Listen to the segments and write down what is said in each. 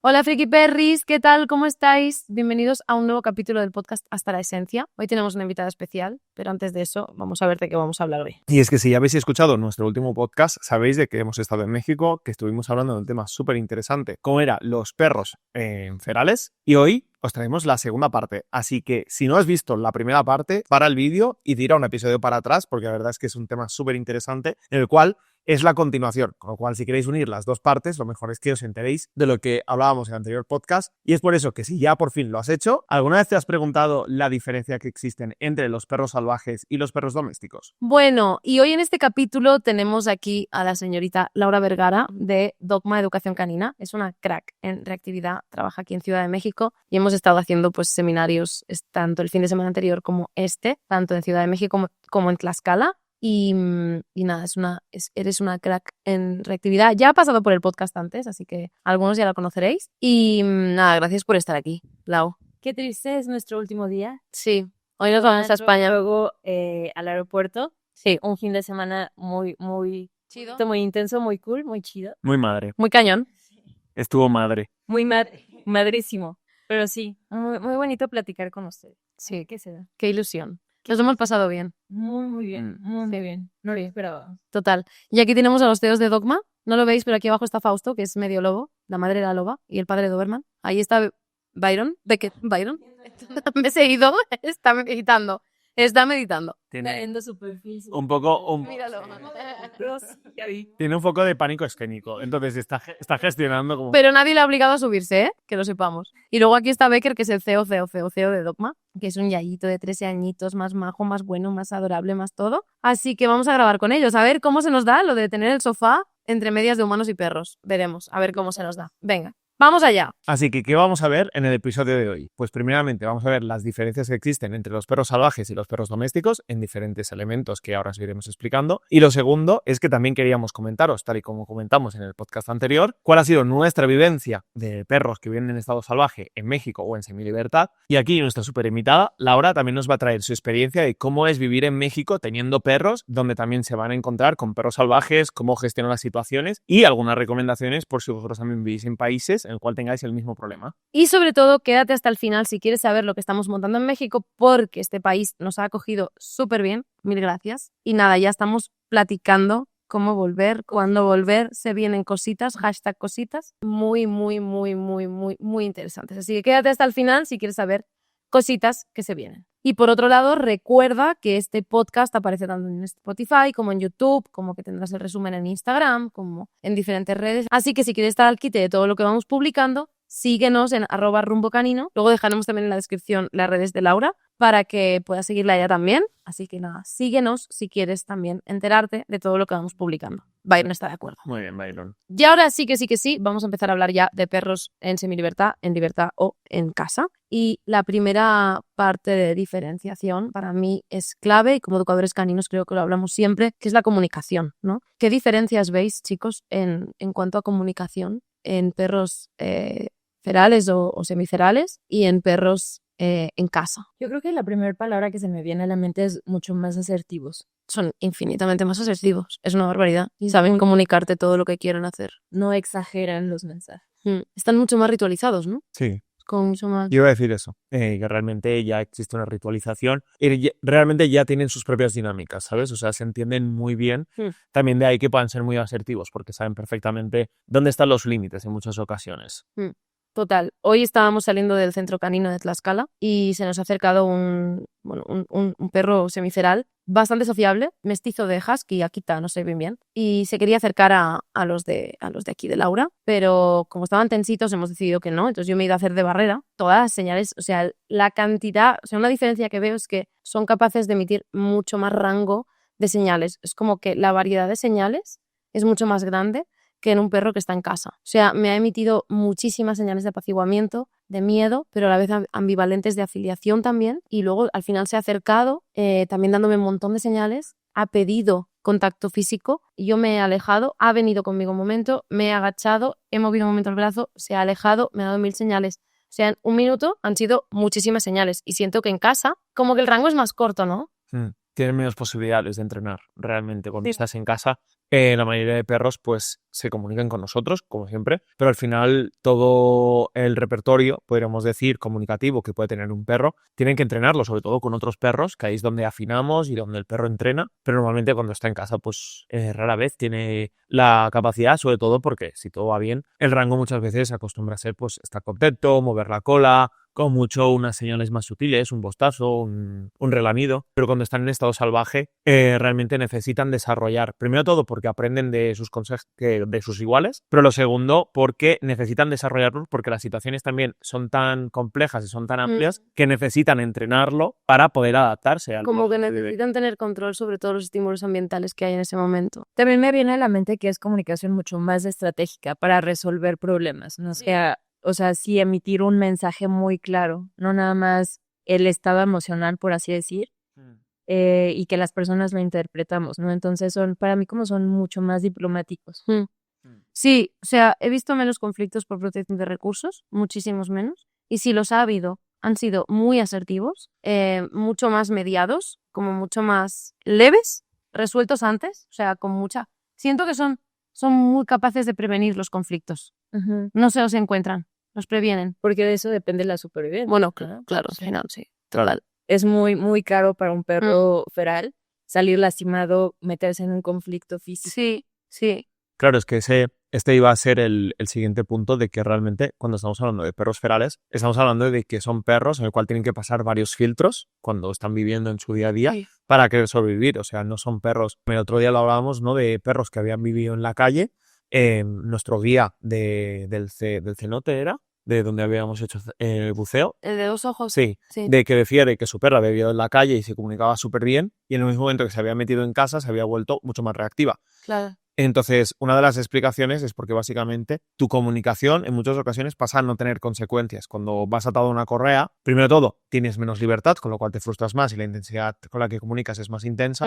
Hola Friki Perris, ¿qué tal? ¿Cómo estáis? Bienvenidos a un nuevo capítulo del podcast Hasta la Esencia. Hoy tenemos una invitada especial, pero antes de eso vamos a ver de qué vamos a hablar hoy. Y es que si ya habéis escuchado nuestro último podcast, sabéis de que hemos estado en México, que estuvimos hablando de un tema súper interesante, como era los perros ferales, y hoy os traemos la segunda parte. Así que si no has visto la primera parte, para el vídeo y tira un episodio para atrás, porque la verdad es que es un tema súper interesante, en el cual es la continuación. Con lo cual, si queréis unir las dos partes, lo mejor es que os enteréis de lo que hablábamos en el anterior podcast. Y es por eso que si ya por fin lo has hecho, ¿alguna vez te has preguntado la diferencia que existen entre los perros salvajes y los perros domésticos? Bueno, y hoy en este capítulo tenemos aquí a la señorita Laura Vergara de Dogma Educación Canina. Es una crack en reactividad, trabaja aquí en Ciudad de México y hemos estado haciendo pues seminarios tanto el fin de semana anterior como tanto en Ciudad de México como en Tlaxcala. Y nada, eres una crack en reactividad. Ya ha pasado por el podcast antes, así que algunos ya la conoceréis. Y nada, gracias por estar aquí, Lau. Qué triste, es nuestro último día. Sí, hoy nos vamos a España. Luego al aeropuerto. Sí. Un fin de semana muy Chido. muy intenso, muy cool, muy chido. Muy madre. Muy cañón. Estuvo madre. Muy madrísimo. Pero sí, muy bonito platicar con ustedes. Sí, ¿Qué se da? qué ilusión. Nos hemos pasado bien. Muy bien, muy bien. No lo esperaba. Total. Y aquí tenemos a los CEOs de Dogma. No lo veis, pero aquí abajo está Fausto, que es medio lobo, la madre de la loba, y el padre de Doberman. Ahí está Byron. Byron. Me he seguido. Está meditando. Viendo su perfil. Un poco... Míralo. Tiene un poco de pánico escénico, entonces está gestionando como... Pero nadie le ha obligado a subirse, ¿eh? Que lo sepamos. Y luego aquí está Becker, que es el CEO de Dogma, que es un yayito de 13 añitos, más majo, más bueno, más adorable, más todo. Así que vamos a grabar con ellos, a ver cómo se nos da lo de tener el sofá entre medias de humanos y perros. Veremos, a ver cómo se nos da. Venga. ¡Vamos allá! Así que, ¿qué vamos a ver en el episodio de hoy? Pues primeramente vamos a ver las diferencias que existen entre los perros salvajes y los perros domésticos en diferentes elementos que ahora os iremos explicando. Y lo segundo es que también queríamos comentaros, tal y como comentamos en el podcast anterior, cuál ha sido nuestra vivencia de perros que viven en estado salvaje en México o en semilibertad. Y aquí nuestra super invitada, Laura, también nos va a traer su experiencia de cómo es vivir en México teniendo perros, donde también se van a encontrar con perros salvajes, cómo gestionar las situaciones y algunas recomendaciones por si vosotros también vivís en países en el cual tengáis el mismo problema. Y sobre todo, quédate hasta el final si quieres saber lo que estamos montando en México, porque este país nos ha acogido súper bien. Mil gracias. Y nada, ya estamos platicando cómo volver, cuándo volver. Se vienen cositas, hashtag cositas, muy interesantes. Así que quédate hasta el final si quieres saber cositas que se vienen. Y por otro lado, recuerda que este podcast aparece tanto en Spotify como en YouTube, como que tendrás el resumen en Instagram, como en diferentes redes. Así que si quieres estar al quite de todo lo que vamos publicando, síguenos en @rumbocanino. Luego dejaremos también en la descripción las redes de Laura para que puedas seguirla a ella también. Así que nada, síguenos si quieres también enterarte de todo lo que vamos publicando. Byron está de acuerdo. Muy bien, Byron. Y ahora sí, vamos a empezar a hablar ya de perros en semilibertad, en libertad o en casa. Y la primera parte de diferenciación para mí es clave y como educadores caninos creo que lo hablamos siempre, que es la comunicación, ¿no? ¿Qué diferencias veis, chicos, en cuanto a comunicación en perros ferales o semiferales y en perros en casa? Yo creo que la primera palabra que se me viene a la mente es mucho más asertivos. Son infinitamente más asertivos. Es una barbaridad. Saben comunicarte todo lo que quieren hacer. No exageran los mensajes. Están mucho más ritualizados, ¿no? Sí. Con mucho más... Yo iba a decir eso, que realmente ya existe una ritualización y realmente ya tienen sus propias dinámicas, ¿sabes? O sea, se entienden muy bien. También de ahí que puedan ser muy asertivos porque saben perfectamente dónde están los límites en muchas ocasiones. Total. Hoy estábamos saliendo del centro canino de Tlaxcala y se nos ha acercado un perro semiferal bastante sociable, mestizo de husky, Akita, no sé bien, y se quería acercar a los de aquí de Laura, pero como estaban tensitos hemos decidido que no, entonces yo me he ido a hacer de barrera. Todas las señales, o sea, la cantidad, o sea, una diferencia que veo es que son capaces de emitir mucho más rango de señales. Es como que la variedad de señales es mucho más grande que en un perro que está en casa. O sea, me ha emitido muchísimas señales de apaciguamiento, de miedo, pero a la vez ambivalentes de afiliación también. Y luego al final se ha acercado, también dándome un montón de señales, ha pedido contacto físico y yo me he alejado, ha venido conmigo un momento, me he agachado, he movido un momento el brazo, se ha alejado, me ha dado 1000 señales. O sea, en un minuto han sido muchísimas señales y siento que en casa como que el rango es más corto, ¿no? Tienes menos posibilidades de entrenar realmente cuando estás en casa. La mayoría de perros pues se comunican con nosotros, como siempre, pero al final todo el repertorio, podríamos decir, comunicativo que puede tener un perro, tienen que entrenarlo, sobre todo con otros perros, que ahí es donde afinamos y donde el perro entrena, pero normalmente cuando está en casa pues rara vez tiene la capacidad, sobre todo porque si todo va bien, el rango muchas veces acostumbra a ser pues estar contento, mover la cola, con mucho unas señales más sutiles, un bostazo, un relamido, pero cuando están en estado salvaje realmente necesitan desarrollar, primero todo porque aprenden de sus iguales, pero lo segundo porque necesitan desarrollarlo porque las situaciones también son tan complejas y son tan amplias que necesitan entrenarlo para poder adaptarse al Como que necesitan tener control sobre todos los estímulos ambientales que hay en ese momento. También me viene a la mente que es comunicación mucho más estratégica para resolver problemas, ¿no? O sea, sí emitir un mensaje muy claro, no nada más el estado emocional, por así decir, y que las personas lo interpretamos, ¿no? Entonces para mí como son mucho más diplomáticos. Sí, o sea, he visto menos conflictos por protección de recursos, muchísimos menos, y si los ha habido, han sido muy asertivos, mucho más mediados, como mucho más leves, resueltos antes, o sea, con mucha... Siento que son muy capaces de prevenir los conflictos. No se los encuentran, los previenen. Porque de eso depende la supervivencia. Bueno, claro, al final, sí. Total. Es muy, muy caro para un perro feral salir lastimado, meterse en un conflicto físico. Sí. Claro, es que este iba a ser el siguiente punto de que realmente cuando estamos hablando de perros ferales, estamos hablando de que son perros en el cual tienen que pasar varios filtros cuando están viviendo en su día a día para querer sobrevivir. O sea, no son perros. El otro día lo hablábamos, ¿no? De perros que habían vivido en la calle. Nuestro guía del cenote era, de donde habíamos hecho el buceo. El de 2 ojos. Sí, de que decía de que su perra había vivido en la calle y se comunicaba súper bien y en el mismo momento que se había metido en casa se había vuelto mucho más reactiva. Claro. Entonces, una de las explicaciones es porque básicamente tu comunicación en muchas ocasiones pasa a no tener consecuencias. Cuando vas atado a una correa, primero de todo, tienes menos libertad, con lo cual te frustras más y la intensidad con la que comunicas es más intensa,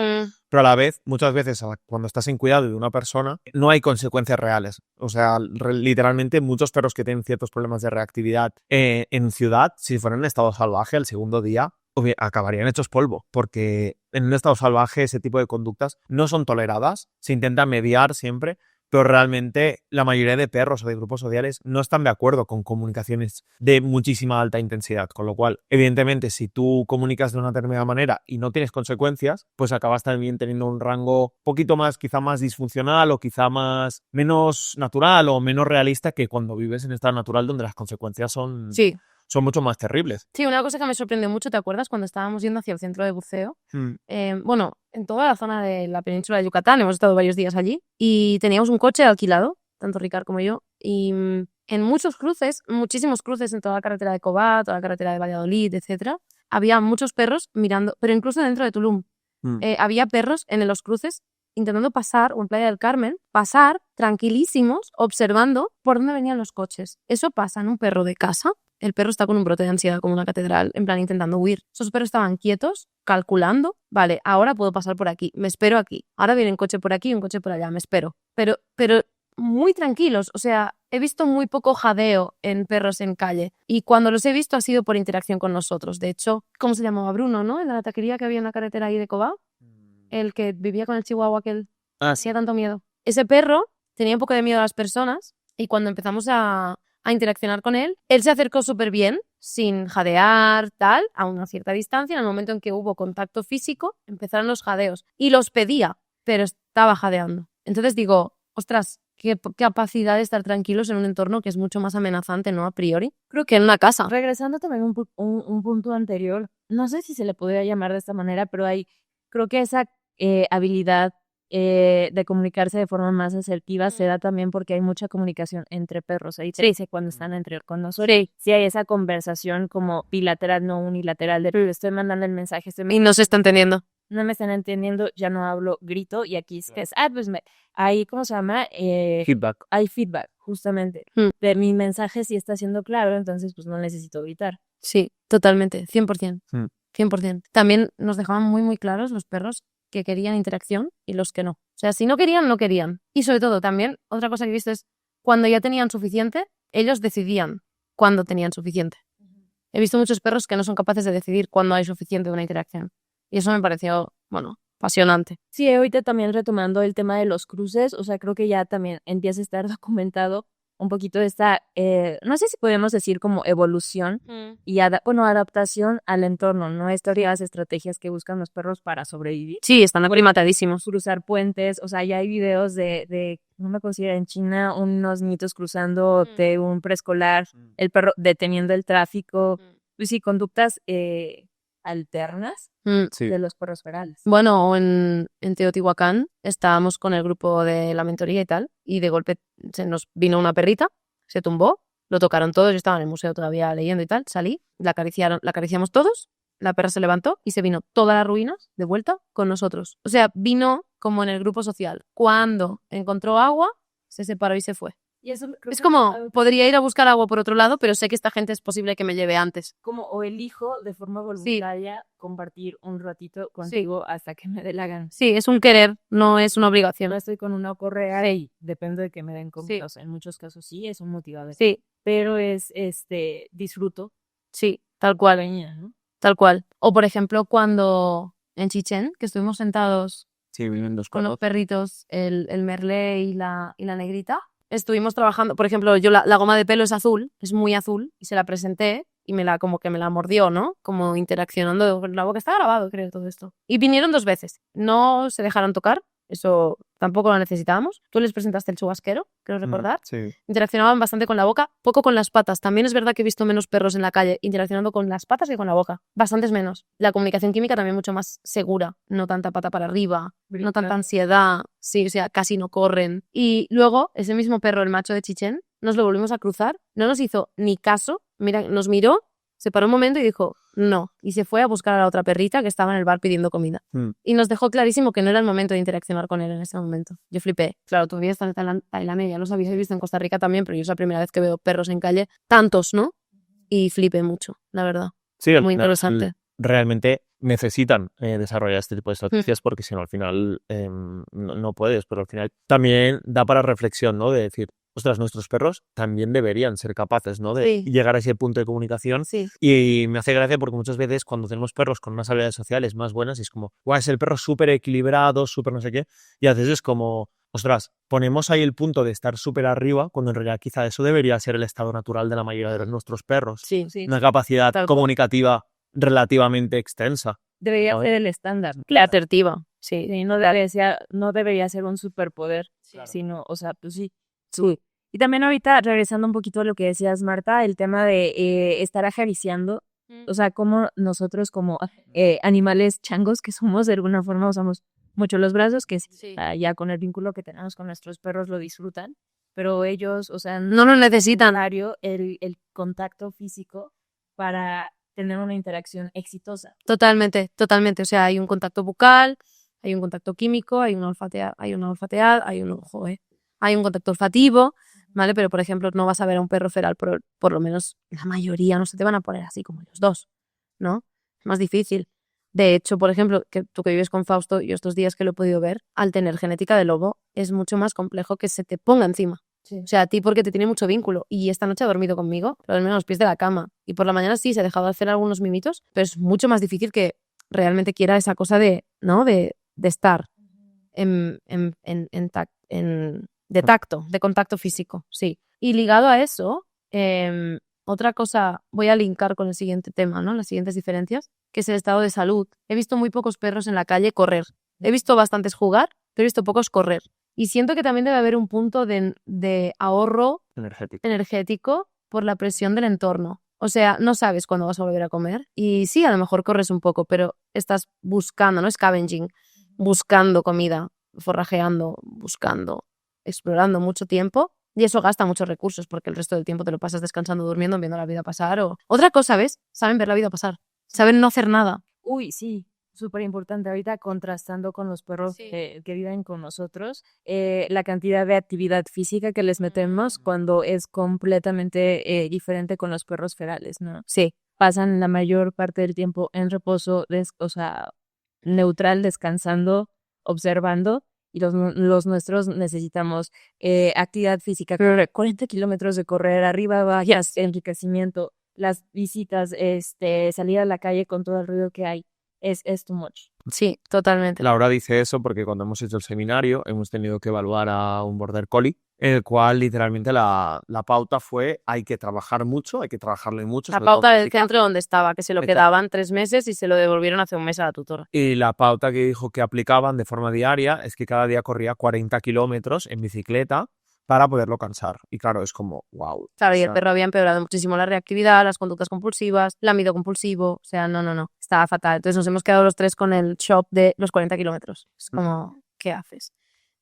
pero a la vez, muchas veces, cuando estás en cuidado de una persona, no hay consecuencias reales. O sea, literalmente muchos perros que tienen ciertos problemas de reactividad en ciudad, si fueran en estado salvaje, el segundo día acabarían hechos polvo, porque en un estado salvaje ese tipo de conductas no son toleradas, se intenta mediar siempre, pero realmente la mayoría de perros o de grupos sociales no están de acuerdo con comunicaciones de muchísima alta intensidad, con lo cual, evidentemente, si tú comunicas de una determinada manera y no tienes consecuencias, pues acabas también teniendo un rango poquito más, quizá más disfuncional o quizá menos natural o menos realista que cuando vives en estado natural donde las consecuencias son mucho más terribles. Sí, una cosa que me sorprendió mucho, ¿te acuerdas? Cuando estábamos yendo hacia el centro de buceo. Bueno, en toda la zona de la península de Yucatán, hemos estado varios días allí, y teníamos un coche alquilado, tanto Ricard como yo, y en muchos cruces, muchísimos cruces en toda la carretera de Cobá, toda la carretera de Valladolid, etcétera, había muchos perros mirando, pero incluso dentro de Tulum, había perros en los cruces intentando pasar, o en Playa del Carmen, pasar tranquilísimos, observando por dónde venían los coches. Eso pasa en un perro de casa. El perro está con un brote de ansiedad como una catedral, en plan intentando huir. Esos perros estaban quietos, calculando, vale, ahora puedo pasar por aquí, me espero aquí. Ahora viene un coche por aquí y un coche por allá, me espero. Pero muy tranquilos, o sea, he visto muy poco jadeo en perros en calle. Y cuando los he visto ha sido por interacción con nosotros. De hecho, ¿cómo se llamaba? Bruno, ¿no? En la taquería que había en la carretera ahí de Cobá. El que vivía con el chihuahua aquel. Hacía tanto miedo. Ese perro tenía un poco de miedo a las personas y cuando empezamos a interaccionar con él se acercó súper bien, sin jadear, tal, a una cierta distancia. En el momento en que hubo contacto físico, empezaron los jadeos. Y los pedía, pero estaba jadeando. Entonces digo, ostras, qué capacidad de estar tranquilos en un entorno que es mucho más amenazante, ¿no? A priori. Creo que en una casa. Regresando también un punto anterior, no sé si se le podría llamar de esta manera, pero creo que esa habilidad de comunicarse de forma más asertiva se da también porque hay mucha comunicación entre perros. Ahí te dice cuando están con nosotros. Sí hay esa conversación como bilateral, no unilateral, de estoy mandando el mensaje. Y no se está entendiendo. No me están entendiendo, ya no hablo, grito, y aquí es, pues hay, ¿cómo se llama? Feedback. Hay feedback, justamente. De mi mensaje sí está siendo claro, entonces pues no necesito gritar. Sí, totalmente, 100%. 100%. También nos dejaban muy, muy claros los perros que querían interacción y los que no. O sea, si no querían, no querían. Y sobre todo, también, otra cosa que he visto es cuando ya tenían suficiente, ellos decidían cuándo tenían suficiente. He visto muchos perros que no son capaces de decidir cuándo hay suficiente de una interacción. Y eso me pareció, bueno, apasionante. Sí, ahorita también retomando el tema de los cruces, o sea, creo que ya también empieza a estar documentado un poquito de esta, no sé si podemos decir como evolución y adaptación al entorno, ¿no? Estas estrategias que buscan los perros para sobrevivir. Sí, están aclimatadísimos. Cruzar puentes, o sea, ya hay videos de no me considero en China, unos niños cruzando de un preescolar, el perro deteniendo el tráfico, pues sí, conductas alternas Sí. de los perros ferales. Bueno, en Teotihuacán estábamos con el grupo de la mentoría y tal, y de golpe se nos vino una perrita, se tumbó, lo tocaron todos, yo estaba en el museo todavía leyendo y tal, salí, la acariciamos todos, la perra se levantó y se vino todas las ruinas de vuelta con nosotros. O sea, vino como en el grupo social. Cuando encontró agua, se separó y se fue. Y eso creo Es que como, algo podría ir a buscar agua por otro lado, pero sé que esta gente es posible que me lleve antes. como o elijo de forma voluntaria compartir un ratito contigo hasta que me dé la gana. Sí, es un querer, no es una obligación. No estoy con una correa y depende de que me den comida. Sí. O sea, en muchos casos sí es un motivador. Sí, Pero es disfruto sí, tal cual. dueña, ¿no? Tal cual. O por ejemplo, cuando en Chichén, que estuvimos sentados Sí, viven dos con los perros. perritos, el merlé y la negrita, estuvimos trabajando, por ejemplo, yo la goma de pelo es azul, es muy azul, y se la presenté y como que me la mordió, ¿no? Como interaccionando con la boca. Está grabado, creo, todo esto. Y vinieron 2 veces. No se dejaron tocar, eso tampoco lo necesitábamos. Tú les presentaste el chubasquero, creo recordar. Sí. Interaccionaban bastante con la boca, poco con las patas. También es verdad que he visto menos perros en la calle interaccionando con las patas que con la boca. Bastantes menos. La comunicación química también mucho más segura. No tanta pata para arriba, no tanta ansiedad. Sí, o sea, casi no corren. Y luego, ese mismo perro, el macho de Chichén, nos lo volvimos a cruzar. No nos hizo ni caso. Mira, nos miró, se paró un momento y dijo no. Y se fue a buscar a la otra perrita que estaba en el bar pidiendo comida. Y nos dejó clarísimo que no era el momento de interaccionar con él en ese momento. Yo flipé. Claro, tú vivías en Tailandia, ya los habéis visto en Costa Rica también, pero yo es la primera vez que veo perros en calle, tantos, ¿no? Y flipé mucho, la verdad. Sí, al Muy final, interesante. realmente necesitan desarrollar este tipo de estrategias porque si no, al final no puedes, pero al final también da para reflexión, ¿no? De decir, ostras, nuestros perros también deberían ser capaces, ¿no? De Sí. llegar a ese punto de comunicación. Sí. Y me hace gracia porque muchas veces cuando tenemos perros con unas habilidades sociales más buenas, es como, guau, es el perro súper equilibrado, súper no sé qué, y a veces es como, ostras, ponemos ahí el punto de estar súper arriba, cuando en realidad quizá eso debería ser el estado natural de la mayoría de nuestros perros. Sí. Una capacidad Tal cual. comunicativa relativamente extensa. Debería ¿no? ser el estándar. Asertiva. Sí. Sí, no debería ser un superpoder, sino, o sea, pues sí. Sí. Y también ahorita, regresando un poquito a lo que decías, Marta, el tema de estar acariciando, o sea, como nosotros como animales changos que somos, de alguna forma usamos mucho los brazos, que Sí. ya con el vínculo que tenemos con nuestros perros lo disfrutan, pero ellos, o sea, No lo necesitan. necesario el contacto físico para tener una interacción exitosa. Totalmente, totalmente. O sea, hay un contacto bucal, hay un contacto químico, hay un olfateado, hay un contacto olfativo, ¿vale? Pero, por ejemplo, no vas a ver a un perro feral, por lo menos la mayoría no se te van a poner así como los dos, ¿no? Es más difícil. De hecho, por ejemplo, que tú que vives con Fausto, yo estos días que lo he podido ver, al tener genética de lobo, es mucho más complejo que se te ponga encima. Sí. O sea, a ti porque te tiene mucho vínculo. Y esta noche ha dormido conmigo, pero al menos a los pies de la cama. Y por la mañana sí, se ha dejado de hacer algunos mimitos, pero es mucho más difícil que realmente quiera esa cosa de, ¿no? De estar de tacto, de contacto físico, sí. Y ligado a eso, otra cosa, voy a linkar con el siguiente tema, ¿no? Las siguientes diferencias, que es el estado de salud. He visto muy pocos perros en la calle correr. He visto bastantes jugar, pero he visto pocos correr. Y siento que también debe haber un punto de ahorro energético por la presión del entorno. O sea, no sabes cuándo vas a volver a comer. Y sí, a lo mejor corres un poco, pero estás buscando, ¿no? Scavenging, buscando comida, forrajeando, buscando, explorando mucho tiempo. Y eso gasta muchos recursos porque el resto del tiempo te lo pasas descansando, durmiendo, viendo la vida pasar. Otra cosa, ¿ves? Saben ver la vida pasar. Saben no hacer nada. Uy, sí. Súper importante ahorita contrastando con los perros que viven con nosotros, la cantidad de actividad física que les metemos cuando es completamente diferente con los perros ferales, ¿no? Sí. Pasan la mayor parte del tiempo en reposo, o sea, neutral, descansando, observando, y los nuestros necesitamos actividad física, 40 kilómetros de correr, arriba, vallas, enriquecimiento, las visitas, salir a la calle con todo el ruido que hay. Es too much. Sí, totalmente. Laura dice eso porque cuando hemos hecho el seminario hemos tenido que evaluar a un border collie, en el cual literalmente la pauta fue hay que trabajar mucho, hay que trabajarle mucho. La sobre todo pauta del física. centro donde estaba, que se lo Exacto. quedaban 3 meses y se lo devolvieron hace un mes a la tutora. Y la pauta que dijo que aplicaban de forma diaria es que cada día corría 40 kilómetros en bicicleta para poderlo cansar. Y claro, es como, wow. Claro, y el perro había empeorado muchísimo la reactividad, las conductas compulsivas, lamido compulsivo, o sea, no, estaba fatal. Entonces nos hemos quedado los 3 con el shock de los 40 kilómetros. Es como, ¿qué haces?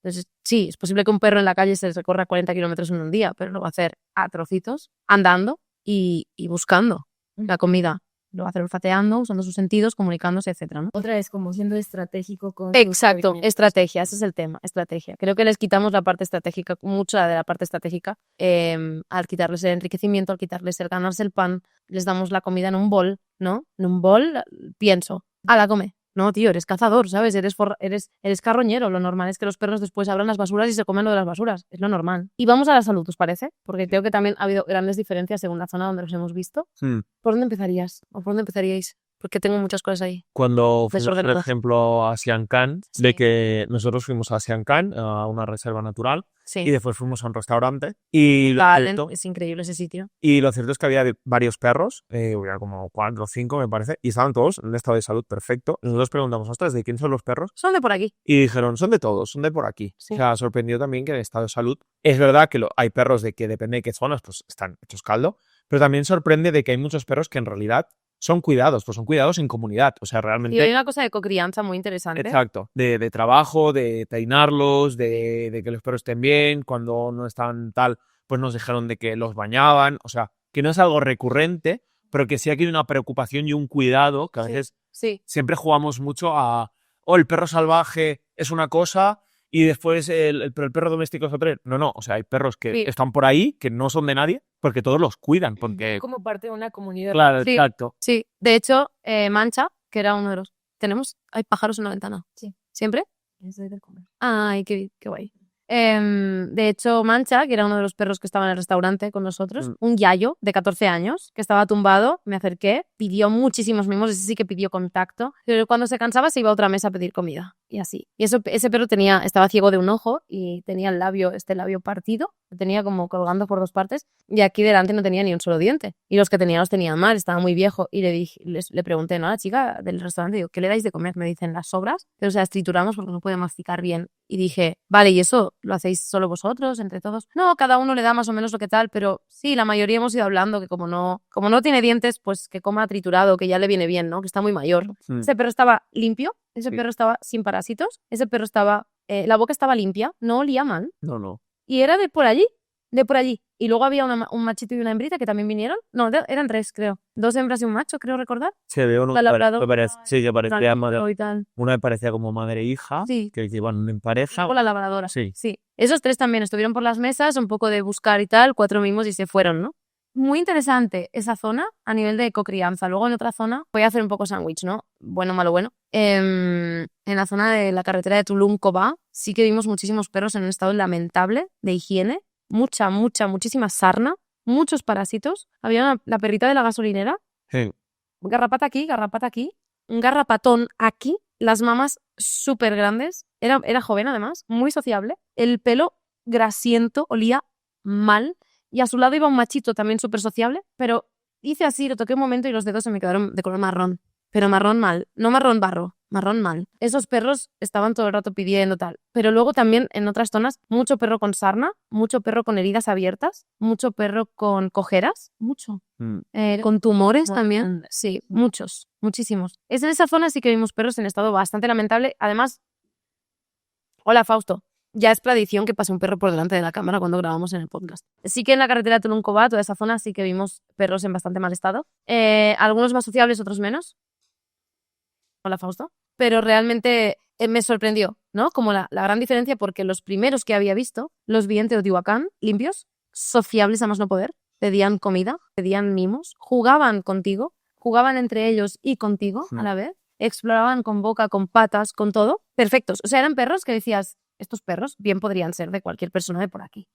Entonces, sí, es posible que un perro en la calle se recorra 40 kilómetros en un día, pero lo va a hacer a trocitos, andando y buscando la comida. Lo va a hacer olfateando, usando sus sentidos, comunicándose, etcétera, ¿no? Otra vez como siendo estratégico con sus Exacto, movimientos. estrategia, ese es el tema, estrategia. Creo que les quitamos la parte estratégica, mucha de la parte estratégica, al quitarles el enriquecimiento, al quitarles el ganarse el pan, les damos la comida en un bol, ¿no? En un bol, pienso, la come. No, tío, eres cazador, ¿sabes? Eres carroñero. Lo normal es que los perros después abran las basuras y se comen lo de las basuras. Es lo normal. Y vamos a la salud, ¿os parece? Porque creo que también ha habido grandes diferencias según la zona donde los hemos visto. ¿Por dónde empezarías? ¿O por dónde empezaríais? Porque tengo muchas cosas ahí. Cuando fuimos, por Desordenadas. ejemplo, a Sian Khan, Sí. de que nosotros fuimos a Sian Khan, a una reserva natural, Sí. y después fuimos a un restaurante. Y lo Galen, cierto, es increíble ese sitio. y lo cierto es que había varios perros, había como 4 o 5 me parece, y estaban todos en un estado de salud perfecto. Y nosotros preguntamos, ostras, ¿de quién son los perros? Son de por aquí. Y dijeron, son de todos, son de por aquí. Sí. O sea, sorprendió también que en estado de salud. Es verdad que hay perros de que depende de qué zonas, pues están hechos caldo, pero también sorprende de que hay muchos perros que en realidad son cuidados, pues son cuidados en comunidad. O sea, realmente. Y hay una cosa de cocrianza muy interesante. Exacto, de trabajo, de peinarlos, de que los perros estén bien, cuando no están tal, pues nos dijeron de que los bañaban, o sea, que no es algo recurrente, pero que sí aquí hay una preocupación y un cuidado, que a Sí. veces Sí. siempre jugamos mucho a, el perro salvaje es una cosa y después pero el perro doméstico es otra. No, o sea, hay perros que Sí. están por ahí, que no son de nadie, porque todos los cuidan, porque. Como parte de una comunidad. Claro, Sí. exacto. Sí. De hecho, Mancha, que era uno de los... ¿Hay pájaros en la ventana? Sí. ¿Siempre? Eso es de comer. Ay, qué guay. De hecho, Mancha, que era uno de los perros que estaba en el restaurante con nosotros, un yayo de 14 años, que estaba tumbado, me acerqué, pidió muchísimos mimos, ese sí que pidió contacto, pero cuando se cansaba se iba a otra mesa a pedir comida, y así. Y ese perro estaba ciego de un ojo y tenía el labio partido, lo tenía como colgando por 2 partes, y aquí delante no tenía ni un solo diente, y los que tenía los tenía mal, estaba muy viejo, y le pregunté, ¿no? A la chica del restaurante, digo, ¿qué le dais de comer? Me dicen, las sobras, pero o sea, las trituramos porque no puede masticar bien. Y dije, vale, ¿y eso lo hacéis solo vosotros, entre todos? No, cada uno le da más o menos lo que tal, pero sí, la mayoría hemos ido hablando que como no tiene dientes, pues que coma triturado, que ya le viene bien, ¿no? Que está muy mayor. Ese perro estaba limpio, ese perro estaba sin parásitos, ese perro estaba, la boca estaba limpia, no olía mal, No. y era de por allí. Y luego había un machito y una hembrita que también vinieron. No, eran 3, creo. 2 hembras y un macho, creo recordar. Se ve uno La labradora, sí, que parecía y tal. una que parecía como madre e hija, Sí. que iban en pareja. O la labradora. Sí. Esos 3 también estuvieron por las mesas, un poco de buscar y tal, 4 mimos y se fueron, ¿no? Muy interesante esa zona a nivel de ecocrianza. Luego en otra zona, voy a hacer un poco sándwich, ¿no? Bueno, malo, bueno. En la zona de la carretera de Tulum-Cobá sí que vimos muchísimos perros en un estado lamentable de higiene. Muchísima sarna, muchos parásitos. Había la perrita de la gasolinera. Sí. Garrapata aquí, un garrapatón aquí, las mamas súper grandes, era joven además, muy sociable, el pelo grasiento, olía mal, y a su lado iba un machito también súper sociable, pero hice así, lo toqué un momento y los dedos se me quedaron de color marrón, pero marrón mal, no marrón barro, marrón mal. Esos perros estaban todo el rato pidiendo tal, pero luego también en otras zonas, mucho perro con sarna, mucho perro con heridas abiertas, mucho perro con cojeras, mucho. Con tumores también, sí, muchísimos. Es en esa zona sí que vimos perros en estado bastante lamentable. Además, hola Fausto, ya es tradición que pase un perro por delante de la cámara cuando grabamos en el podcast. Sí que en la carretera de Tulum-Cobá, toda esa zona sí que vimos perros en bastante mal estado. Algunos más sociables, otros menos. Hola Fausto. Pero realmente me sorprendió, ¿no? Como la gran diferencia, porque los primeros que había visto los vi en Teotihuacán, limpios, sociables a más no poder. Pedían comida, pedían mimos, jugaban contigo, jugaban entre ellos y contigo a la vez, exploraban con boca, con patas, con todo, perfectos. O sea, eran perros que decías, estos perros bien podrían ser de cualquier persona de por aquí.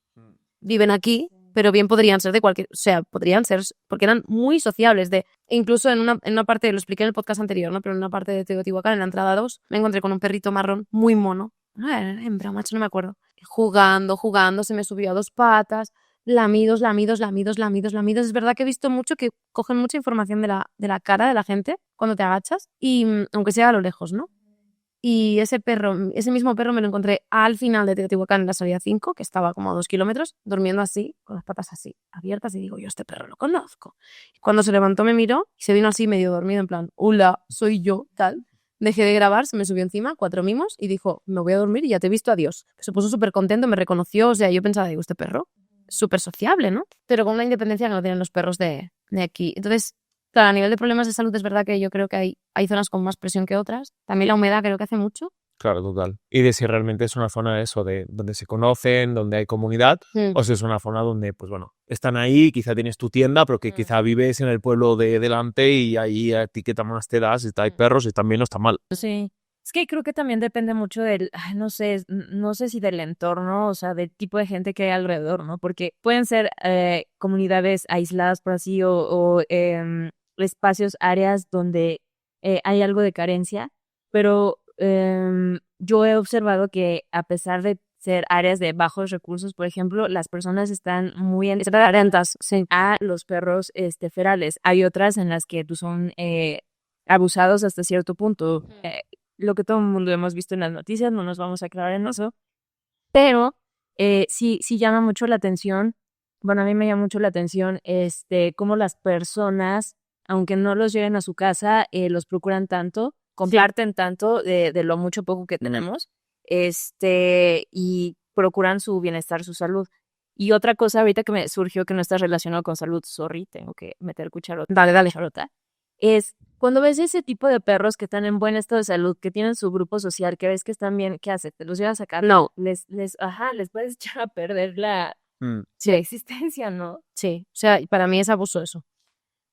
Viven aquí, pero bien podrían ser de cualquier, o sea, podrían ser, porque eran muy sociables, incluso en una parte, lo expliqué en el podcast anterior, ¿no? Pero en una parte de Teotihuacán, en la entrada 2, me encontré con un perrito marrón muy mono, era hembra, macho, no me acuerdo, jugando, se me subió a 2 patas, lamidos, es verdad que he visto mucho que cogen mucha información de la cara de la gente cuando te agachas, y aunque sea a lo lejos, ¿no? Y ese mismo perro me lo encontré al final de Teotihuacán en la salida 5, que estaba como a 2 kilómetros, durmiendo así, con las patas así, abiertas, y digo, yo este perro lo conozco. Y cuando se levantó me miró y se vino así medio dormido, en plan, hola, soy yo, tal. Dejé de grabar, se me subió encima, 4 mimos, y dijo, me voy a dormir y ya te he visto, adiós. Se puso súper contento, me reconoció, o sea, yo pensaba, digo, este perro, súper sociable, ¿no? Pero con una independencia que no tienen los perros de aquí. Entonces, claro, a nivel de problemas de salud es verdad que yo creo que hay zonas con más presión que otras. También la humedad creo que hace mucho. Claro, total. Y de si realmente es una zona de eso, de donde se conocen, donde hay comunidad, o si es una zona donde, pues bueno, están ahí, quizá tienes tu tienda, pero que quizá vives en el pueblo de delante y ahí a ti qué más te das, si hay perros, si están bien o está mal. Sí. Es que creo que también depende mucho no sé, no sé si del entorno, o sea, del tipo de gente que hay alrededor, ¿no? Porque pueden ser comunidades aisladas por así o espacios, áreas donde hay algo de carencia, pero yo he observado que a pesar de ser áreas de bajos recursos, por ejemplo, las personas están muy atentas a los perros ferales. Hay otras en las que son abusados hasta cierto punto. Lo que todo el mundo hemos visto en las noticias, no nos vamos a aclarar en eso, pero sí llama mucho la atención, bueno, a mí me llama mucho la atención cómo las personas, aunque no los lleven a su casa, los procuran tanto, comparten tanto de lo mucho poco que tenemos, y procuran su bienestar, su salud. Y otra cosa ahorita que me surgió que no está relacionado con salud, sorry, tengo que meter cucharota. Dale, charota. Es cuando ves ese tipo de perros que están en buen estado de salud, que tienen su grupo social, que ves que están bien, ¿qué haces? ¿Te los llevas a sacar? No. Les puedes echar a perder la existencia, ¿no? Sí, o sea, para mí es abuso eso.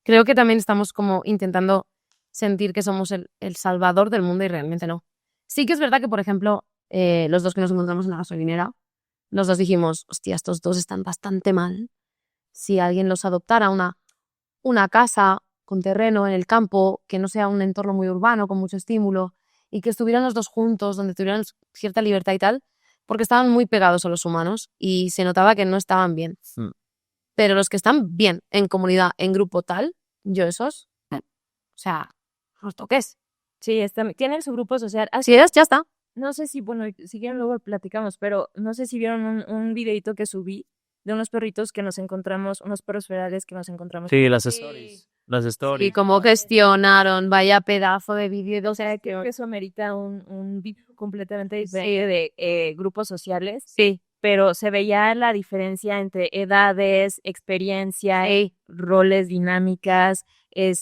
Creo que también estamos como intentando sentir que somos el salvador del mundo y realmente no. Sí que es verdad que, por ejemplo, los dos que nos encontramos en la gasolinera, los dos dijimos, hostia, estos dos están bastante mal. Si alguien los adoptara una casa con terreno en el campo, que no sea un entorno muy urbano, con mucho estímulo, y que estuvieran los dos juntos, donde tuvieran cierta libertad y tal, porque estaban muy pegados a los humanos y se notaba que no estaban bien. Pero los que están bien, en comunidad, en grupo tal, yo esos, o sea, los toques. Sí, tienen su grupo social. Si es, ya está. No sé si, bueno, si quieren luego platicamos, pero no sé si vieron un videito que subí de unos perritos que nos encontramos, unos perros ferales que nos encontramos. Sí, las stories. Las stories. Y cómo gestionaron, vaya pedazo de vídeo. O sea, creo que eso amerita un vídeo completamente diferente de grupos sociales. Sí. Pero se veía la diferencia entre edades, experiencia, roles, dinámicas.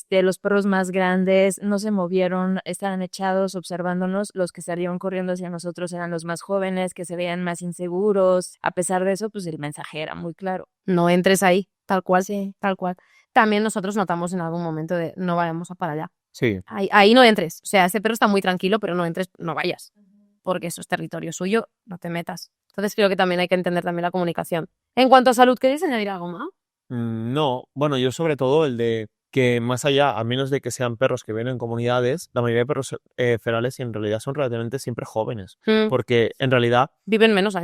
Los perros más grandes no se movieron, estaban echados observándonos. Los que salieron corriendo hacia nosotros eran los más jóvenes, que se veían más inseguros. A pesar de eso, pues el mensaje era muy claro. No entres ahí, tal cual, sí, tal cual. También nosotros notamos en algún momento de no vayamos a para allá. Sí. Ahí no entres. O sea, ese perro está muy tranquilo, pero no entres, no vayas. Porque eso es territorio suyo, no te metas. Entonces creo que también hay que entender también la comunicación. En cuanto a salud, ¿queréis añadir algo más? No, bueno, yo sobre todo el de que más allá, a menos de que sean perros que viven en comunidades, la mayoría de perros ferales en realidad son relativamente siempre jóvenes, porque en realidad viven menos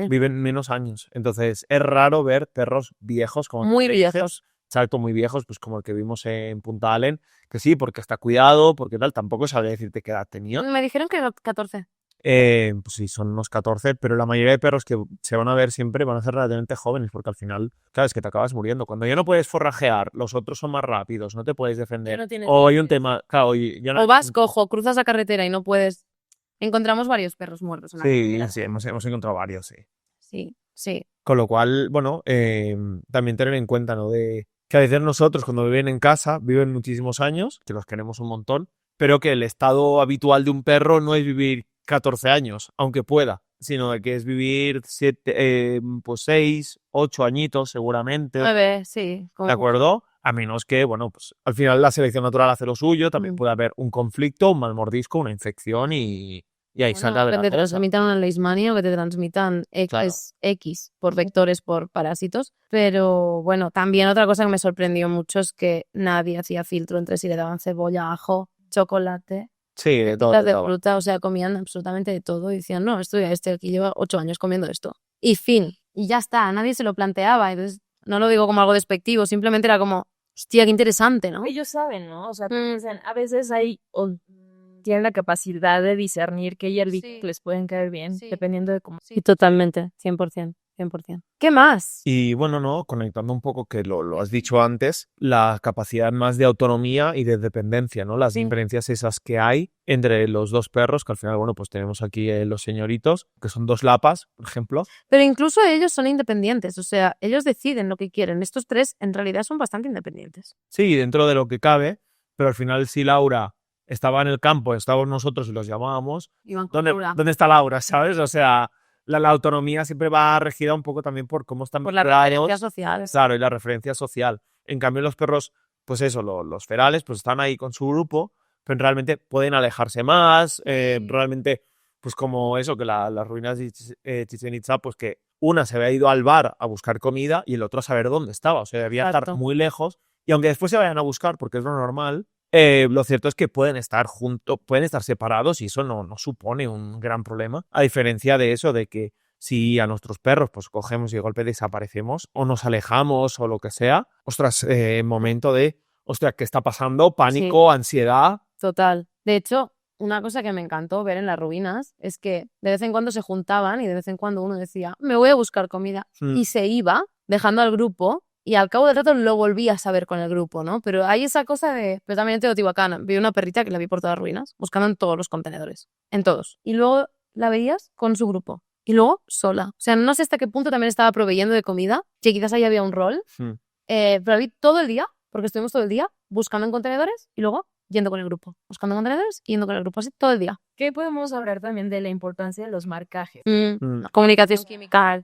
años. Entonces es raro ver perros viejos como muy viejos. Exacto, muy viejos, pues como el que vimos en Punta Allen, que sí, porque está cuidado, porque tal, tampoco sabría decirte qué edad tenía. Me dijeron que 14. Pues sí, son unos 14, pero la mayoría de perros que se van a ver siempre van a ser relativamente jóvenes, porque al final, claro, es que te acabas muriendo. Cuando ya no puedes forrajear, los otros son más rápidos, no te puedes defender. O hay un tema, claro, o vas cojo, cruzas la carretera y no puedes. Encontramos varios perros muertos en la carretera. Sí, hemos encontrado varios, sí. Sí. Con lo cual, bueno, también tener en cuenta, ¿no? De que a veces nosotros cuando viven en casa viven muchísimos años, que los queremos un montón, pero que el estado habitual de un perro no es vivir 14 años, aunque pueda, sino que es vivir 6, 8 añitos seguramente. 9, sí. ¿De acuerdo? A menos que, bueno, pues al final la selección natural hace lo suyo, también puede haber un conflicto, un mal mordisco, una infección y Y ahí salta de que la te cosa. transmitan una leishmania o que te transmitan X por vectores, por parásitos. Pero bueno, también otra cosa que me sorprendió mucho es que nadie hacía filtro entre si le daban cebolla, ajo, chocolate, Sí, de todo. de fruta, o sea, comían absolutamente de todo y decían, no, este aquí lleva 8 años comiendo esto. Y fin, y ya está, nadie se lo planteaba. Entonces, no lo digo como algo despectivo, simplemente era como, hostia, qué interesante, ¿no? Ellos saben, ¿no? O sea, dicen, a veces tienen la capacidad de discernir qué hierbitos les pueden caer bien, dependiendo de cómo. Sí, totalmente, 100%, 100%. ¿Qué más? Y bueno, no, conectando un poco que lo has dicho antes, la capacidad más de autonomía y de dependencia, ¿no? Las diferencias esas que hay entre los dos perros, que al final, bueno, pues tenemos aquí los señoritos, que son 2 lapas, por ejemplo. Pero incluso ellos son independientes, o sea, ellos deciden lo que quieren. Estos 3 en realidad son bastante independientes. Sí, dentro de lo que cabe, pero al final si Laura estaba en el campo, estábamos nosotros y los llamábamos, ¿dónde está Laura? ¿Sabes? O sea, la autonomía siempre va regida un poco también por cómo están por la referencia social. Claro, y la referencia social. En cambio, los perros, pues eso, los ferales, pues están ahí con su grupo, pero realmente pueden alejarse más, realmente, pues como eso, que las ruinas de Chichén Itzá, pues que una se había ido al bar a buscar comida y el otro a saber dónde estaba, o sea, debía estar muy lejos, y aunque después se vayan a buscar, porque es lo normal, lo cierto es que pueden estar juntos, pueden estar separados y eso no supone un gran problema, a diferencia de eso, de que si a nuestros perros pues cogemos y de golpe desaparecemos o nos alejamos o lo que sea, ostras, momento de, ostras, ¿qué está pasando? Pánico, ansiedad. Total. De hecho, una cosa que me encantó ver en las ruinas es que de vez en cuando se juntaban y de vez en cuando uno decía, me voy a buscar comida, y se iba dejando al grupo. Y al cabo del rato lo volví a saber con el grupo, ¿no? Pero hay esa cosa de... Pero también en Teotihuacán vi una perrita que la vi por todas las ruinas, buscando en todos los contenedores. En todos. Y luego la veías con su grupo. Y luego sola. O sea, no sé hasta qué punto también estaba proveyendo de comida, que quizás ahí había un rol. Pero la vi todo el día, porque estuvimos todo el día buscando en contenedores y luego yendo con el grupo. Buscando en contenedores y yendo con el grupo, así todo el día. ¿Qué podemos hablar también de la importancia de los marcajes? Comunicación química.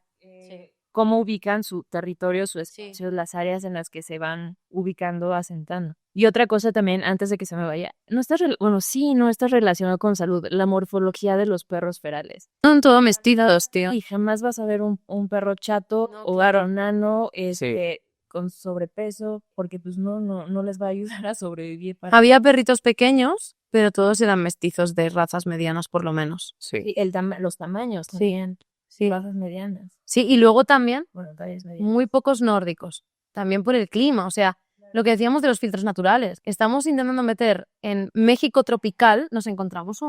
Cómo ubican su territorio, su espacio, las áreas en las que se van ubicando, asentando. Y otra cosa también, antes de que se me vaya, no está relacionado con salud, la morfología de los perros ferales. Son todos mestizados, tío. Y jamás vas a ver un perro chato o nano, con sobrepeso, porque pues no les va a ayudar a sobrevivir. Había perritos pequeños, pero todos eran mestizos de razas medianas, por lo menos. Sí, los tamaños también. Sí. Razas medianas. Sí, y luego también tallas medianas. Muy pocos nórdicos, también por el clima, o sea, lo que decíamos de los filtros naturales. Estamos intentando meter en México tropical, nos encontramos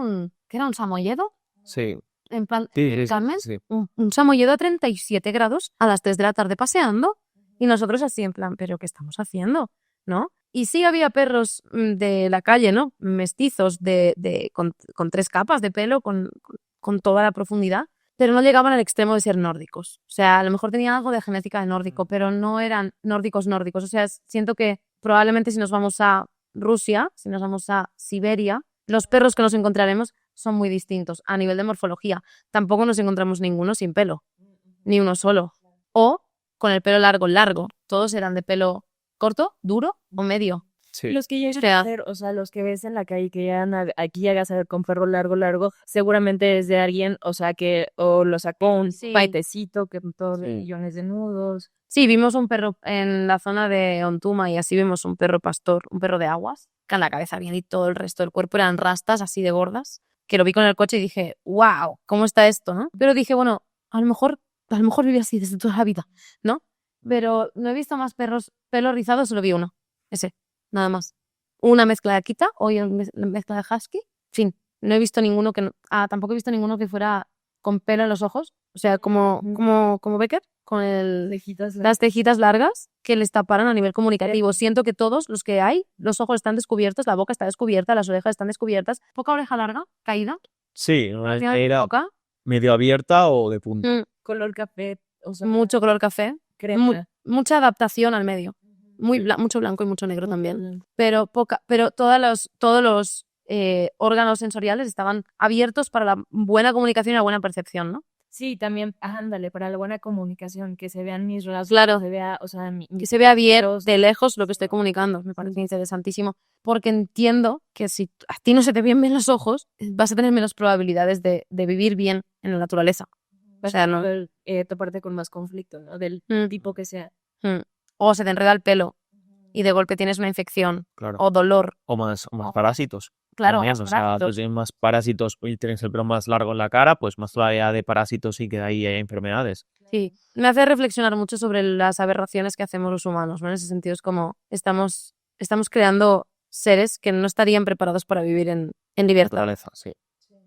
¿qué era? ¿Un samoyedo? Sí. En plan, Carmen, un samoyedo a 37 grados a las 3 de la tarde paseando, y nosotros así en plan, ¿pero qué estamos haciendo? ¿No? Y sí había perros de la calle, ¿no? Mestizos con 3 capas de pelo, con toda la profundidad, pero no llegaban al extremo de ser nórdicos. O sea, a lo mejor tenían algo de genética de nórdico, pero no eran nórdicos. O sea, siento que probablemente si nos vamos a Rusia, si nos vamos a Siberia, los perros que nos encontraremos son muy distintos a nivel de morfología. Tampoco nos encontramos ninguno sin pelo, ni uno solo. O con el pelo largo. Todos eran de pelo corto, duro o medio. Sí. Los que llegan a ser, o sea, los que ves en la calle que llegan aquí llegas a ver con perro largo, seguramente es de alguien, o sea, o lo sacó un paitecito que todos millones de nudos. Sí, vimos un perro en la zona de Ontuma y así vimos un perro pastor, un perro de aguas, que en la cabeza bien y todo el resto del cuerpo eran rastas así de gordas, que lo vi con el coche y dije, wow, ¿cómo está esto, no? Pero dije, bueno, a lo mejor vive así desde toda la vida, ¿no? Pero no he visto más perros pelo rizado, solo vi uno, ese. Nada más. Una mezcla de Akita o una mezcla de Husky. Fin. No he visto ninguno tampoco he visto ninguno que fuera con pelo en los ojos. O sea, como Becker, con las cejitas largas que les taparan a nivel comunicativo. Siento que todos los que hay, los ojos están descubiertos, la boca está descubierta, las orejas están descubiertas. Poca oreja larga, caída. Sí, una oreja medio abierta o de punta. Color café. O sea, mucho color café. Crema. Mucha adaptación al medio. Mucho blanco y mucho negro también. Pero todos los órganos sensoriales estaban abiertos para la buena comunicación y la buena percepción, ¿no? Sí, también, ándale, para la buena comunicación, que se vean mis rasgos, Claro. que se vea, o sea, Que se vea bien Pero- de lejos lo que estoy comunicando. Me parece interesantísimo. Porque entiendo que si a ti no se te ven bien los ojos, vas a tener menos probabilidades de vivir bien en la naturaleza. O sea, no. toparte con más conflicto, ¿no? Del Mm, tipo que sea. O se te enreda el pelo y de golpe tienes una infección Claro. o dolor. O más parásitos. Claro, También, más o sea, parásitos. tú tienes más parásitos y tienes el pelo más largo en la cara, pues más todavía de parásitos y que de ahí hay enfermedades. Sí, me hace reflexionar mucho sobre las aberraciones que hacemos los humanos, ¿no? En ese sentido es como estamos creando seres que no estarían preparados para vivir en libertad. Naturaleza, sí.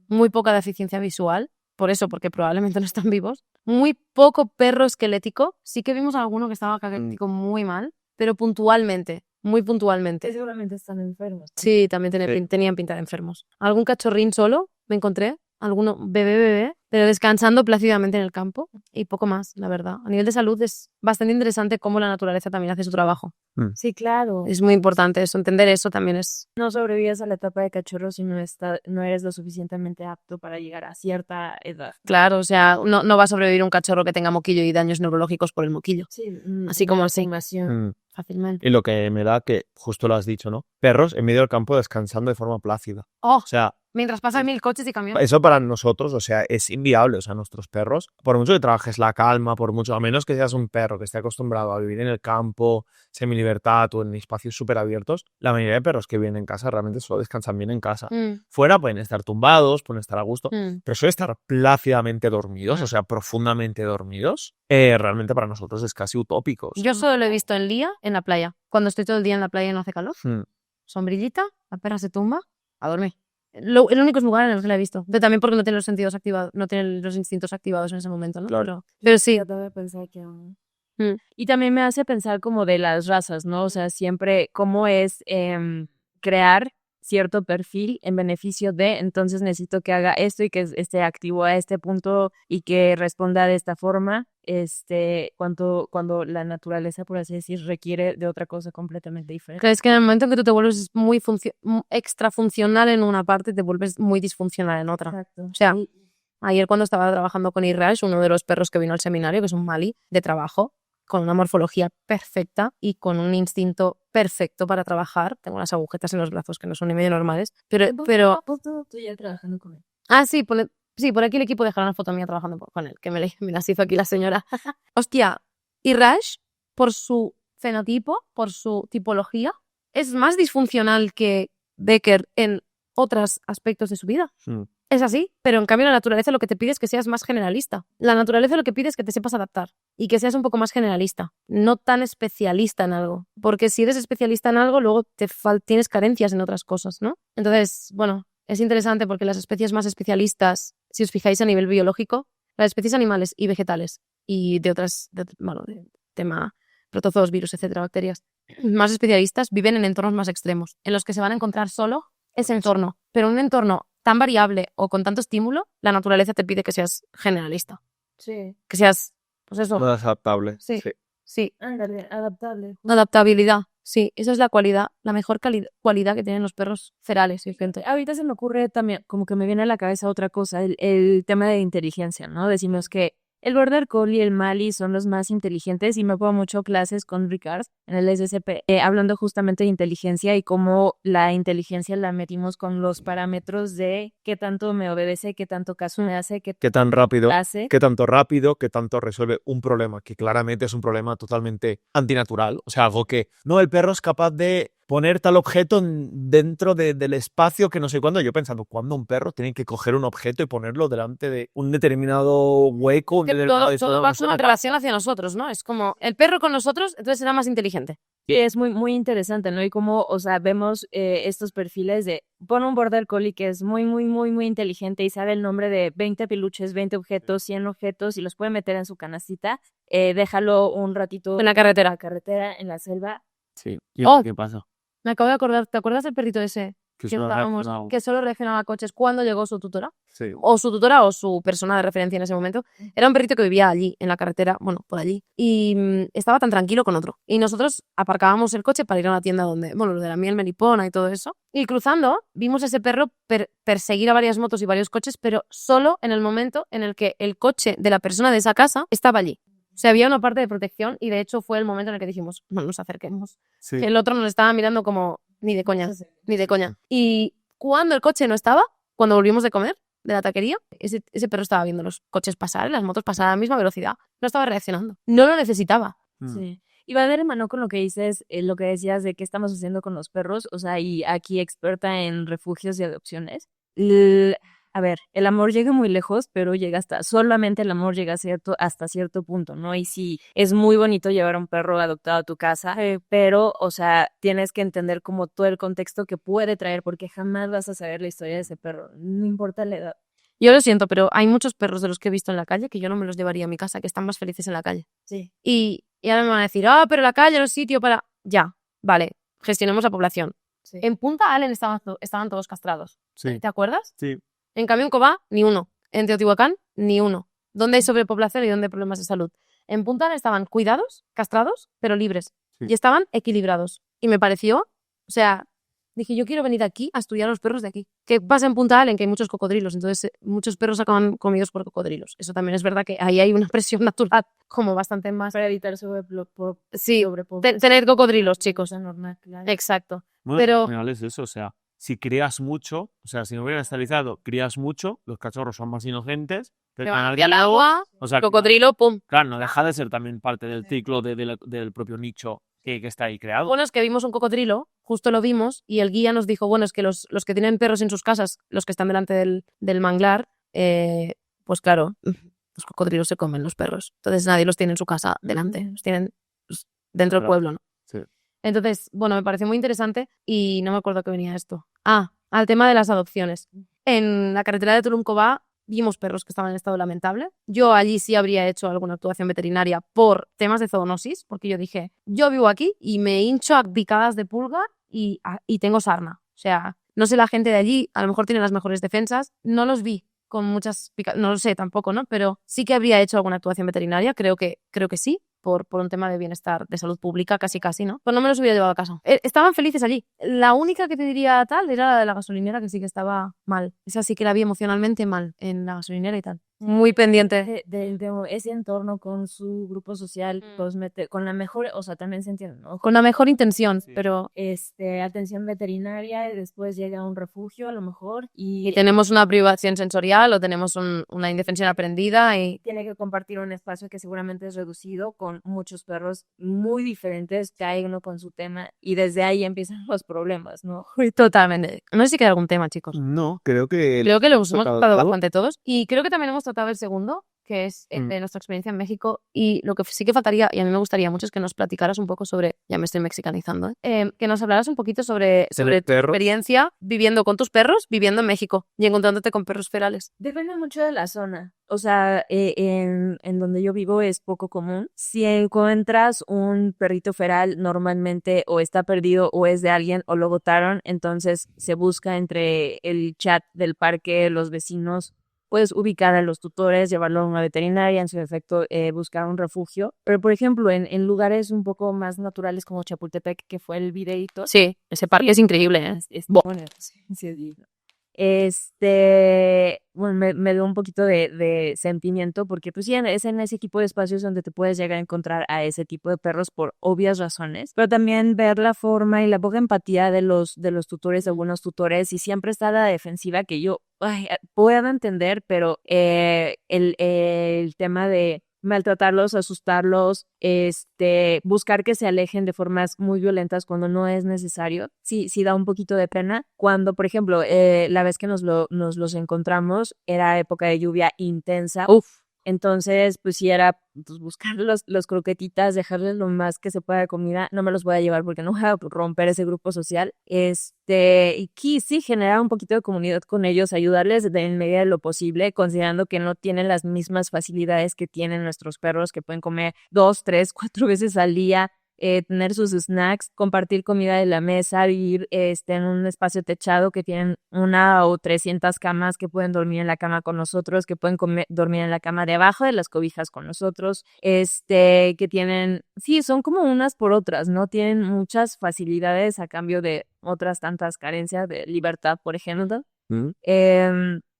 Muy poca deficiencia visual, por eso, porque probablemente no están vivos. Muy poco perro esquelético. Sí que vimos alguno que estaba caquético muy mal, pero puntualmente, muy puntualmente. Seguramente están enfermos. Sí, también Sí. tenían pinta de enfermos. Algún cachorrín solo me encontré, alguno bebé, pero descansando plácidamente en el campo y poco más, la verdad. A nivel de salud es bastante interesante cómo la naturaleza también hace su trabajo. Sí, claro. Es muy importante eso, entender eso también es... No sobrevives a la etapa de cachorro si no eres lo suficientemente apto para llegar a cierta edad. Claro, o sea, no va a sobrevivir un cachorro que tenga moquillo y daños neurológicos por el moquillo. Sí, Así como así. Animación. Fácilmente. Y lo que me da que, justo lo has dicho, ¿no? Perros en medio del campo descansando de forma plácida. Oh, O sea, mientras pasan 1000 coches y camiones. eso para nosotros, o sea, es inviable. O sea, nuestros perros, por mucho que trabajes la calma, por mucho, a menos que seas un perro que esté acostumbrado a vivir en el campo, semilibertad o en espacios súper abiertos, la mayoría de perros que viven en casa realmente solo descansan bien en casa. Fuera pueden estar tumbados, pueden estar a gusto, pero eso de estar plácidamente dormidos, o sea, profundamente dormidos, realmente para nosotros es casi utópico. O sea. Yo solo lo he visto en Lía, en la playa. Cuando estoy todo el día en la playa y no hace calor. Mm. Sombrillita, la perra se tumba a dormir. El único lugar en el que la he visto. Pero también porque no tiene los sentidos activados, no tiene los instintos activados en ese momento, ¿no? Claro. Pero sí. Trataba de pensar que Y también me hace pensar como de las razas, ¿no? O sea, siempre cómo es crear cierto perfil en beneficio de, entonces necesito que haga esto y que esté activo a este punto y que responda de esta forma, cuando la naturaleza, por así decir, requiere de otra cosa completamente diferente. ¿Crees que en el momento en que tú te vuelves muy extra funcional en una parte, te vuelves muy disfuncional en otra? Exacto. O sea, ayer cuando estaba trabajando con Irash, uno de los perros que vino al seminario, que es un Mali de trabajo, con una morfología perfecta y con un instinto perfecto para trabajar. Tengo unas agujetas en los brazos que no son ni medio normales, pero Tú ya trabajando con él. Ah, sí, por aquí el equipo dejará una foto mía trabajando con él, que me las hizo aquí la señora. Hostia, Irash, por su fenotipo, por su tipología, es más disfuncional que Becker en otros aspectos de su vida. Es así, pero en cambio la naturaleza lo que te pide es que seas más generalista. La naturaleza lo que pide es que te sepas adaptar y que seas un poco más generalista, no tan especialista en algo. Porque si eres especialista en algo, luego tienes carencias en otras cosas, ¿no? Entonces, bueno, es interesante porque las especies más especialistas, si os fijáis a nivel biológico, las especies animales y vegetales y de tema protozoos, virus, etcétera, bacterias, más especialistas viven en entornos más extremos, en los que se van a encontrar solo ese entorno, pero un entorno tan variable o con tanto estímulo, la naturaleza te pide que seas generalista. Sí. Que seas, pues eso. Más adaptable. Sí. Ándale, adaptable. Adaptabilidad. Sí, esa es la cualidad, la mejor cualidad que tienen los perros ferales y gente. Ahorita se me ocurre también, como que me viene a la cabeza otra cosa, el tema de inteligencia, ¿no? Decimos que el Border Collie y el Mali son los más inteligentes y me pongo mucho clases con Ricard en el SSP, hablando justamente de inteligencia y cómo la inteligencia la metimos con los parámetros de qué tanto me obedece, qué tanto caso me hace, qué tan rápido, hace. qué tanto rápido, qué tanto resuelve un problema que claramente es un problema totalmente antinatural. O sea, algo que no, el perro es capaz de poner tal objeto dentro del espacio que no sé cuándo. Yo pensando, ¿cuándo un perro tiene que coger un objeto y ponerlo delante de un determinado hueco? Todo va con una relación hacia nosotros, ¿no? Es como el perro con nosotros, entonces será más inteligente. Sí, es muy, muy interesante, ¿no? Y cómo, o sea, vemos estos perfiles de, pon un Border Collie que es muy, muy, muy, muy inteligente y sabe el nombre de 20 peluches, 20 objetos, 100 objetos y los puede meter en su canastita, déjalo un ratito en la carretera, en la selva. Sí. Oh. ¿Qué pasa? Me acabo de acordar, ¿te acuerdas del perrito ese Que que solo estábamos, reaccionaba. que solo reaccionaba a coches cuando llegó su tutora. Sí. O su tutora o su persona de referencia en ese momento. Era un perrito que vivía allí, en la carretera, bueno, por allí. Y estaba tan tranquilo con otro. Y nosotros aparcábamos el coche para ir a una tienda donde, bueno, lo de la miel melipona y todo eso. Y cruzando, vimos a ese perro perseguir a varias motos y varios coches, pero solo en el momento en el que el coche de la persona de esa casa estaba allí. O sea, había una parte de protección y de hecho fue el momento en el que dijimos, no nos acerquemos. Sí. Que el otro nos estaba mirando como, ni de coña, ni de coña. Y cuando el coche no estaba, cuando volvimos de comer, de la taquería, ese perro estaba viendo los coches pasar, las motos pasar a la misma velocidad. No estaba reaccionando. No lo necesitaba. Sí. Y va de la mano con lo que dices, lo que decías de qué estamos haciendo con los perros, o sea, y aquí experta en refugios y adopciones. A ver, el amor llega muy lejos, pero solamente el amor llega hasta cierto punto, ¿no? Y sí, es muy bonito llevar a un perro adoptado a tu casa, pero, o sea, tienes que entender como todo el contexto que puede traer, porque jamás vas a saber la historia de ese perro, no importa la edad. Yo lo siento, pero hay muchos perros de los que he visto en la calle que yo no me los llevaría a mi casa, que están más felices en la calle. Sí. Y ahora me van a decir, pero la calle no es sitio para... Ya, vale, gestionemos la población. Sí. En Punta Allen estaban todos castrados. Sí. ¿Te acuerdas? Sí. En cambio, en Cobá, ni uno. En Teotihuacán, ni uno. ¿Dónde hay sobrepoblación y dónde hay problemas de salud? En Punta Allen estaban cuidados, castrados, pero libres. Sí. Y estaban equilibrados. Y me pareció, o sea, dije, yo quiero venir aquí a estudiar a los perros de aquí. ¿Qué pasa en Punta Allen? Que hay muchos cocodrilos, entonces muchos perros acaban comidos por cocodrilos. Eso también es verdad que ahí hay una presión natural como bastante más. Para evitar Sí, sobrepoblación. tener cocodrilos, chicos. Cosa normal, claro. Exacto. Bueno, Pero- al final es eso, o sea, si crías mucho, o sea, si no hubieran esterilizado, crías mucho, los cachorros son más inocentes, te van al Y al agua, o sea, cocodrilo, pum. claro, no deja de ser también parte del ciclo del propio nicho que está ahí creado. Bueno, es que vimos un cocodrilo, justo lo vimos, y el guía nos dijo, bueno, es que los que tienen perros en sus casas, los que están delante del manglar, pues claro, los cocodrilos se comen los perros. Entonces nadie los tiene en su casa delante, los tienen pues, dentro del Claro. pueblo, ¿no? Sí. Entonces, bueno, me pareció muy interesante y no me acuerdo a qué venía esto. Al tema de las adopciones. En la carretera de Tulum-Cobá vimos perros que estaban en estado lamentable. Yo allí sí habría hecho alguna actuación veterinaria por temas de zoonosis, porque yo dije, yo vivo aquí y me hincho a picadas de pulga y tengo sarna. O sea, no sé la gente de allí, a lo mejor tiene las mejores defensas. No los vi con muchas picadas, no lo sé tampoco, ¿no? Pero sí que habría hecho alguna actuación veterinaria, creo que sí. Por un tema de bienestar, de salud pública, casi, ¿no? Pues no me los hubiera llevado a casa. Estaban felices allí. La única que te diría tal era la de la gasolinera, que sí que estaba mal. Esa sí que la vi emocionalmente mal en la gasolinera y tal. Muy pendiente. De ese entorno con su grupo social, pues con la mejor, o sea, también se entiende, ¿no? Con la mejor intención, Sí. pero... Atención veterinaria y después llega a un refugio a lo mejor Y tenemos una privación sensorial o tenemos una indefensión aprendida y... tiene que compartir un espacio que seguramente es reducido con muchos perros muy diferentes, cada uno con su tema y desde ahí empiezan los problemas, ¿no? Totalmente. No sé si queda algún tema, chicos. No, creo que Creo que lo hemos tocado tratado todo. bastante todos. Y creo que también hemos tratado el segundo, que es el de nuestra experiencia en México. Y lo que sí que faltaría, y a mí me gustaría mucho, es que nos platicaras un poco sobre, ya me estoy mexicanizando, que nos hablaras un poquito sobre tu perros. experiencia viviendo con tus perros, viviendo en México y encontrándote con perros ferales. Depende mucho de la zona. O sea, en donde yo vivo es poco común. Si encuentras un perrito feral, normalmente o está perdido o es de alguien o lo botaron, entonces se busca entre el chat del parque, los vecinos. Puedes ubicar a los tutores, llevarlo a una veterinaria, en su defecto buscar un refugio. Pero, por ejemplo, en lugares un poco más naturales como Chapultepec, que fue el videíto. Sí, ese parque es increíble, ¿eh? Bueno, sí, es digno. Bueno, me dio un poquito de sentimiento porque pues sí, es en ese tipo de espacios donde te puedes llegar a encontrar a ese tipo de perros por obvias razones, pero también ver la forma y la poca empatía de los tutores, de algunos tutores, y siempre está la defensiva que yo puedo entender, pero el tema de maltratarlos, asustarlos, buscar que se alejen de formas muy violentas cuando no es necesario, sí da un poquito de pena. Cuando, por ejemplo, la vez que nos los encontramos, era época de lluvia intensa. Entonces, pues sí era pues, buscar los croquetitas, dejarles lo más que se pueda de comida. No me los voy a llevar porque no voy a romper ese grupo social. Y sí generar un poquito de comunidad con ellos, ayudarles en medida de lo posible, considerando que no tienen las mismas facilidades que tienen nuestros perros, que pueden comer 2, 3, 4 veces al día. tener sus snacks, compartir comida de la mesa, vivir en un espacio techado que tienen 1 o 300 camas, que pueden dormir en la cama con nosotros, que pueden dormir en la cama de abajo de las cobijas con nosotros, que tienen, sí, son como unas por otras, ¿no? Tienen muchas facilidades a cambio de otras tantas carencias de libertad, por ejemplo.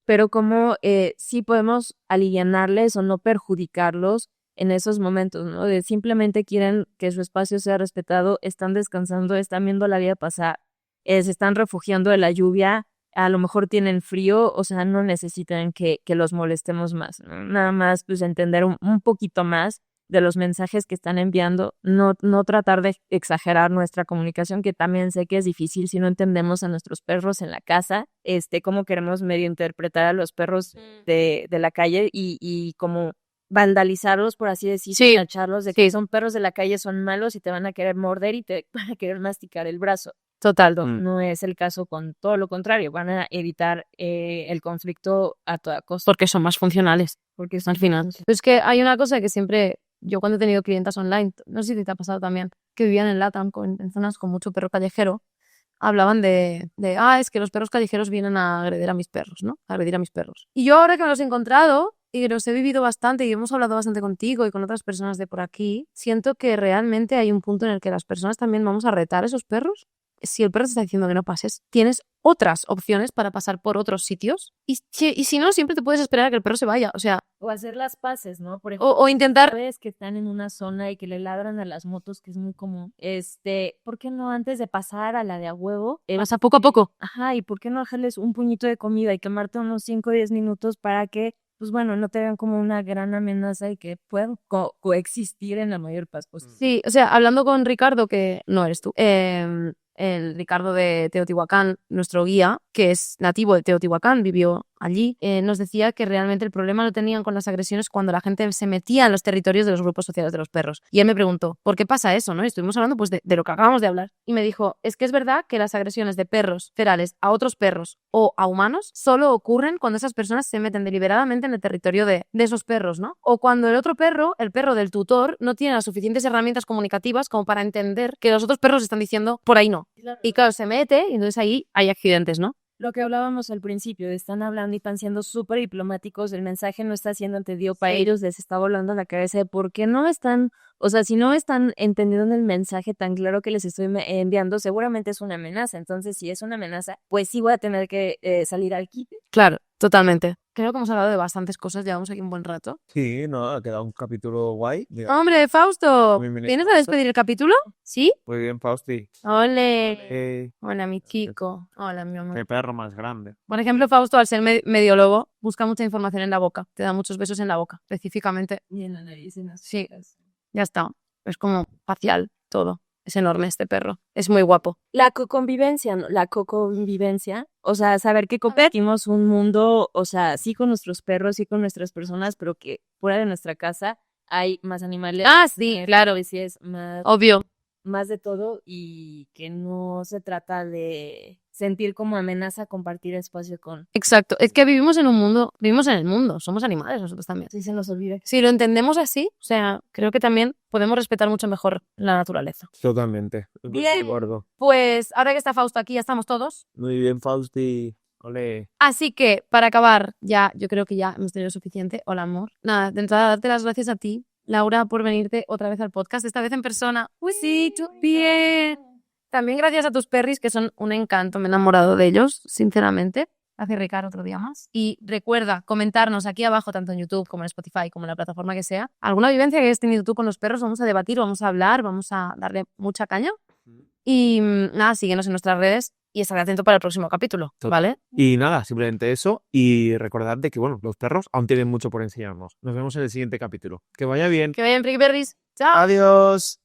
Pero como sí podemos alivianarles o no perjudicarlos en esos momentos, ¿no? De simplemente quieren que su espacio sea respetado, están descansando, están viendo la vida pasar, se están refugiando de la lluvia, a lo mejor tienen frío, o sea, no necesitan que los molestemos más, ¿no? Nada más pues entender un poquito más de los mensajes que están enviando, no tratar de exagerar nuestra comunicación, que también sé que es difícil si no entendemos a nuestros perros en la casa, cómo queremos medio interpretar a los perros de la calle y como vandalizarlos, por así decirlo, Sí. tacharlos de que son perros de la calle, son malos y te van a querer morder y te van a querer masticar el brazo. Total. No es el caso, con todo lo contrario, van a evitar el conflicto a toda costa. Porque son más funcionales, Porque al final. Es que hay una cosa que siempre, yo cuando he tenido clientas online, no sé si te ha pasado también, que vivían en LATAM, en zonas con mucho perro callejero, hablaban de es que los perros callejeros vienen a agredir a mis perros, ¿no? A agredir a mis perros. Y yo ahora que me los he encontrado y los he vivido bastante y hemos hablado bastante contigo y con otras personas de por aquí, siento que realmente hay un punto en el que las personas también vamos a retar a esos perros. Si el perro te está diciendo que no pases, tienes otras opciones para pasar por otros sitios y si no, siempre te puedes esperar a que el perro se vaya, o sea... O hacer las paces, ¿no? Por ejemplo, o intentar... Sabes que están en una zona y que le ladran a las motos, que es muy común. ¿Por qué no antes de pasar a la de a huevo? Pasa poco a poco. Ajá, ¿y por qué no dejarles un puñito de comida y quemarte unos 5 o 10 minutos para que, pues bueno, no te vean como una gran amenaza y que puedan coexistir en la mayor paz posible? Sí, o sea, hablando con Ricardo, que no eres tú, el Ricardo de Teotihuacán, nuestro guía, que es nativo de Teotihuacán, vivió allí, nos decía que realmente el problema lo tenían con las agresiones cuando la gente se metía en los territorios de los grupos sociales de los perros. Y él me preguntó, ¿por qué pasa eso? ¿No? Y estuvimos hablando pues de lo que acabamos de hablar. Y me dijo, es que es verdad que las agresiones de perros ferales a otros perros o a humanos solo ocurren cuando esas personas se meten deliberadamente en el territorio de esos perros, ¿no? O cuando el otro perro, el perro del tutor, no tiene las suficientes herramientas comunicativas como para entender que los otros perros están diciendo, por ahí no. Claro. Y claro, se mete y entonces ahí hay accidentes, ¿no? Lo que hablábamos al principio, están hablando y están siendo súper diplomáticos, el mensaje no está siendo entendido para ellos, les está volando la cabeza de por qué no están, o sea, si no están entendiendo el mensaje tan claro que les estoy enviando, seguramente es una amenaza. Entonces, si es una amenaza, pues sí voy a tener que salir al quite. Claro, totalmente. Creo que hemos hablado de bastantes cosas, llevamos aquí un buen rato. Sí, no, ha quedado un capítulo guay. hombre, Fausto, Muy bien. ¿vienes a despedir el capítulo? ¿Sí? Muy bien, Fausti. Ole. Hola, mi chico. Hola, mi amor. Qué perro más grande. Por ejemplo, Fausto, al ser medio lobo, busca mucha información en la boca. Te da muchos besos en la boca, específicamente. Y en la nariz, en las Sí. orejas. Ya está. Es como facial, todo. Es enorme este perro. Es muy guapo. La convivencia, ¿no? La co-convivencia, o sea, saber que compartimos un mundo, o sea, sí con nuestros perros, sí con nuestras personas, pero que fuera de nuestra casa hay más animales. Ah, sí, claro. Especies, Obvio. más de todo, y que no se trata de sentir como amenaza compartir espacio con... Exacto. Es que vivimos en el mundo. Somos animales nosotros también. Sí, se nos olvida. Si lo entendemos así, o sea, creo que también podemos respetar mucho mejor la naturaleza. Totalmente. Bien. Gordo. Pues ahora que está Fausto aquí, ya estamos todos. Muy bien, Fausti. Ole. Así que, para acabar, ya, yo creo que ya hemos tenido suficiente. Hola, amor. Nada, de entrada, darte las gracias a ti, Laura, por venirte otra vez al podcast, esta vez en persona. Uy, sí, tú bien. También gracias a tus perris, que son un encanto. Me he enamorado de ellos, sinceramente. Gracias, Ricardo, otro día más. Y recuerda comentarnos aquí abajo, tanto en YouTube como en Spotify, como en la plataforma que sea, alguna vivencia que hayas tenido tú con los perros. Vamos a debatir, vamos a hablar, vamos a darle mucha caña. Y nada, síguenos en nuestras redes y estate atento para el próximo capítulo, ¿vale? Y nada, simplemente eso. Y recordad de que, bueno, los perros aún tienen mucho por enseñarnos. Nos vemos en el siguiente capítulo. Que vaya bien. Que vayan, Friki Perris. Chao. Adiós.